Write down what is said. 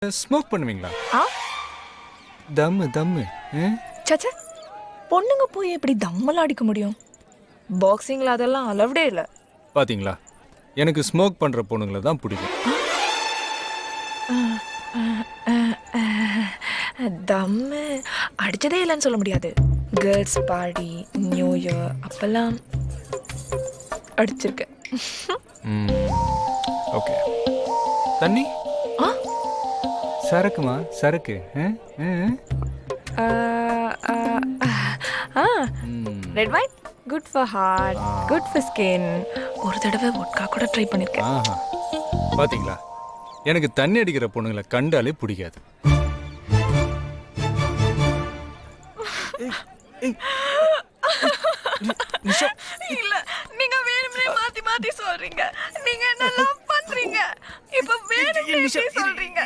Smoke பண்ணுவீங்களா? ஆ தம்மு. சச்சா, பொண்ணுங்க போய் எப்படி தம்மெல்லாம் அடிக்க முடியும்? பாக்ஸிங்ல அதெல்லாம் அலவுடே இல்லை. பாத்தீங்களா, எனக்கு ஸ்மோக் பண்ற பொண்ணுங்களை தான் பிடிக்கும். தம்மு அடிச்சதே இல்லைன்னு சொல்ல முடியாது. கேர்ள்ஸ் பார்ட்டி, நியூ இயர் அப்பெல்லாம் அடிச்சிருக்கேன். ஓகே. தண்ணி? ஆ சரக்குமா? சரக்கு? Red wine good for heart, good for skin. ஒரு தடவை வோட்கா கூட ட்ரை பண்ணிருக்கேன். ஆஹா, பாத்தீங்களா, எனக்கு தண்ணி அடிக்கிற பொண்ணுங்களை கண்டாலே பிடிக்காது. இல்ல, நீங்க வேணும்னே மாத்தி மாத்தி சொல்றீங்க. நீங்க என்ன லவ் பண்றீங்க, இப்ப வேணும்னே சொல்றீங்க.